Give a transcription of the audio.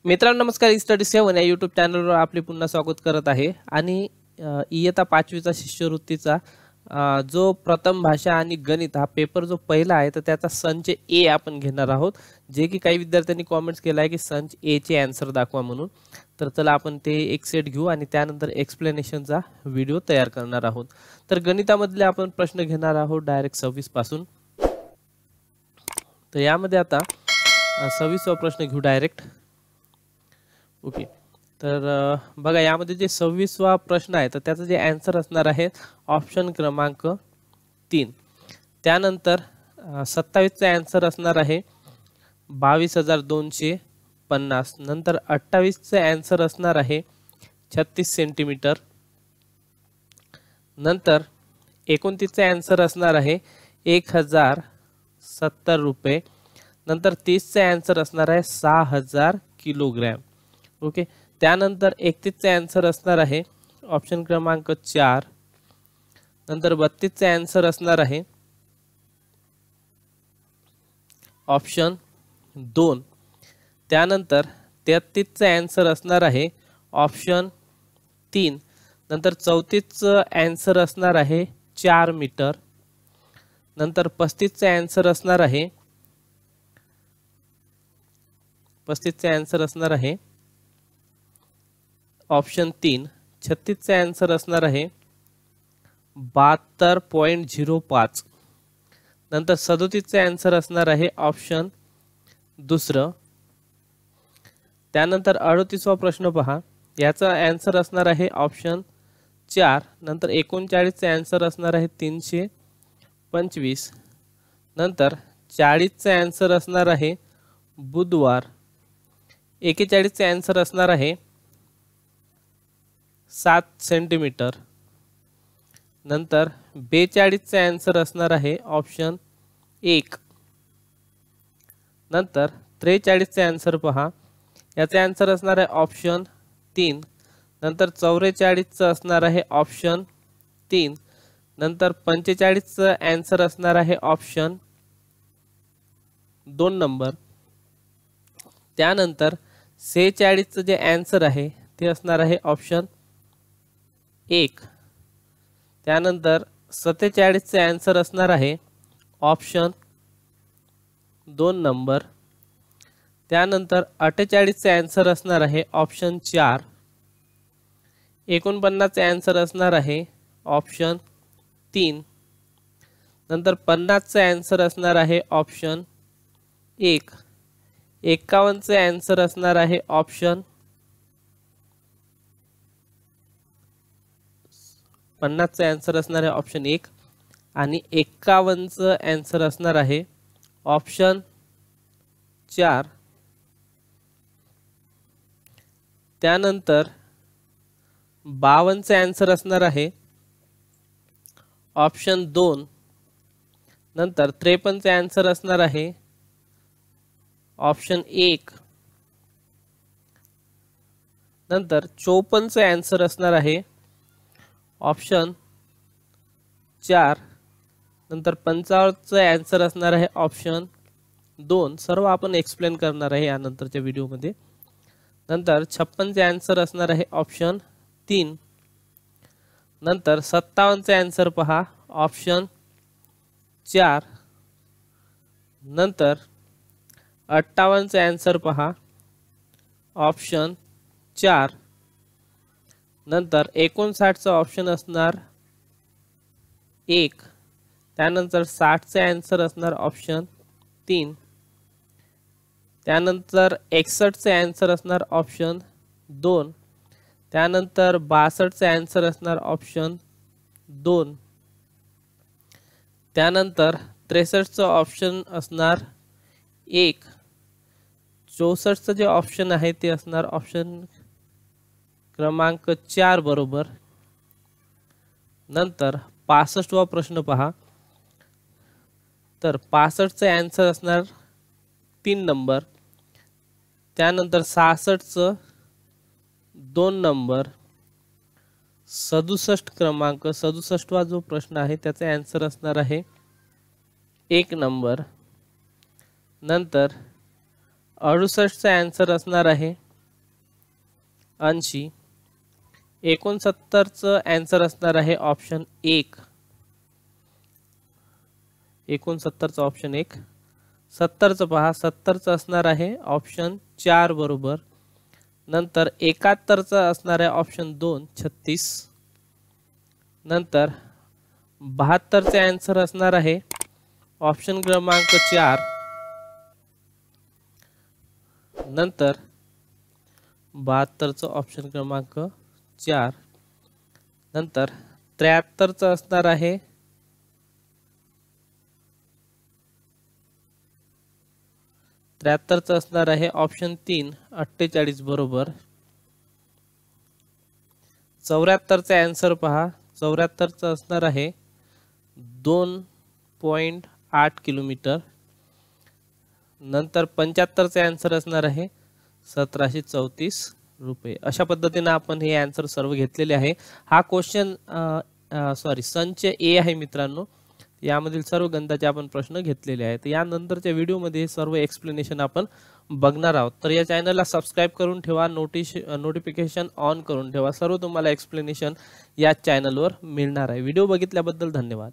मित्रांनो नमस्कार. स्टडी 7 या यूट्यूब चॅनलवर आपले पुन्हा स्वागत करत आहे. आणि इयत्ता 5वीचा शिष्यवृत्तीचा जो प्रथम भाषा आणि गणित हा पेपर जो पहिला आहे तर त्याचा संच ए आपण घेणार आहोत. जे की काही विद्यार्थ्यांनी कॉमेंट्स केला आहे की संच ए चे आन्सर दाखवा म्हणून. तर चला आपण ते एक सेट घेऊ आणि त्यानंतर एक्सप्लेनेशनचा व्हिडिओ तयार करणार आहोत. तर गणितामधले आपण प्रश्न घेणार आहोत डायरेक्ट 26 पासून. तर यामध्ये आता 26वा प्रश्न घेऊ डायरेक्ट. ओके, तर बघा यामध्ये जे 26वा प्रश्न आहे तर त्याचा जे आन्सर असणार आहे ऑप्शन क्रमांक 3. त्यानंतर 27चा आन्सर असणार आहे 22,250. नंतर 28चा आन्सर असणार आहे 36 सेंटीमीटर. नंतर 29चा आन्सर असणार आहे 1,070 रुपये. नंतर 30चा आन्सर असणार आहे 6,000 किलोग्रॅम. ओके, त्यानंतर 31चा आन्सर असणार आहे ऑप्शन क्रमांक 4. नंतर 32चा आन्सर असणार आहे ऑप्शन 2. त्यानंतर 33चा आन्सर असणार आहे ऑप्शन 3. नंतर 34चा आन्सर असणार आहे 4 मीटर. नंतर 35चा आन्सर असणार आहे 35चा आन्सर असणार आहे ऑप्शन 3. 36चा आन्सर असणार आहे 72.05. नंतर 37चा आन्सर असणार आहे ऑप्शन 2. त्यानंतर 38वा प्रश्न पहा, याचा आन्सर असणार आहे ऑप्शन 4. नंतर 39चा आन्सर असणार आहे 325. नंतर 40चा आन्सर असणार आहे बुधवार. 41चा आन्सर असणार आहे 7 सेंटीमीटर. नंतर 42चा आन्सर असणार आहे ऑप्शन 1. नंतर 43चा आन्सर पहा, याचा आन्सर असणार आहे ऑप्शन 3. नंतर 44चा असणार आहे ऑप्शन 3. नंतर 45चा आन्सर असणार आहे ऑप्शन 2 नंबर. त्यानंतर 46चं जे आन्सर आहे ते असणार आहे ऑप्शन 1. त्यानंतर 47चे आन्सर असणार आहे ऑप्शन 2 नंबर. त्यानंतर 48चे आन्सर असणार आहे ऑप्शन 4. 49चे आन्सर असणार आहे ऑप्शन 3. नंतर 50चे आन्सर असणार आहे ऑप्शन 1. 51चे आन्सर असणार आहे ऑप्शन 50चा आन्सर असणार आहे ऑप्शन 1 आणि 51चं आन्सर असणार आहे ऑप्शन 4. त्यानंतर 52चे आन्सर असणार आहे ऑप्शन 2. नंतर 53चे आन्सर असणार आहे ऑप्शन 1. नंतर 54चे आन्सर असणार आहे ऑप्शन 4. नंतर 55चं आन्सर असणार आहे ऑप्शन 2. सर्व आपण एक्सप्लेन करणार आहे यानंतरच्या व्हिडिओमध्ये. नंतर 56चे आन्सर असणार आहे ऑप्शन 3. नंतर 57चे आन्सर पहा ऑप्शन 4. नंतर 58चे आन्सर पहा ऑप्शन 4. नंतर 59चा ऑप्शन असणार 1. त्यानंतर 60चे आन्सर असणार ऑप्शन 3. त्यानंतर 61चे आन्सर असणार ऑप्शन 2. त्यानंतर 62चे आन्सर असणार ऑप्शन 2. त्यानंतर 63चं ऑप्शन असणार 1. 64चं जे ऑप्शन आहे ते असणार ऑप्शन क्रमांक 4 बरोबर. नंतर 65वा प्रश्न पहा, तर 65चं आन्सर असणार 3 नंबर. त्यानंतर 66चं 2 नंबर. 67 क्रमांक 67वा जो प्रश्न आहे त्याचा आन्सर असणार आहे 1 नंबर. नंतर 68चा आन्सर असणार आहे 80. 69चं आन्सर असणार आहे ऑप्शन 1. 69चं ऑप्शन 1. 70चं पहा, 70चं असणार आहे ऑप्शन 4 बरोबर. नंतर 71चं असणार आहे ऑप्शन 2 36. नंतर 72चे आन्सर असणार आहे ऑप्शन क्रमांक 4. नंतर 72चं ऑप्शन क्रमांक 4. नंतर 73चं असणार आहे ऑप्शन 3 48 बरोबर. 74चे आन्सर पहा, 74चं असणार आहे 2.8 किलोमीटर. नंतर 75चे आन्सर असणार आहे 1734 रुपये. अशा पद्धतीने आपण हे आन्सर सर्व घेतलेले आहे. हा क्वेश्चन संच ए आहे मित्रांनो. यामधील सर्व गणिताचे आपण प्रश्न घेतलेले आहेत. यानंतरच्या व्हिडिओमध्ये सर्व एक्सप्लेनेशन आपण बघणार आहोत. तर या चॅनलला सबस्क्राईब करून ठेवा, नोटिफिकेशन ऑन करून ठेवा. सर्व तुम्हाला एक्सप्लेनेशन या चॅनलवर मिळणार आहे. व्हिडिओ बघितल्याबद्दल धन्यवाद.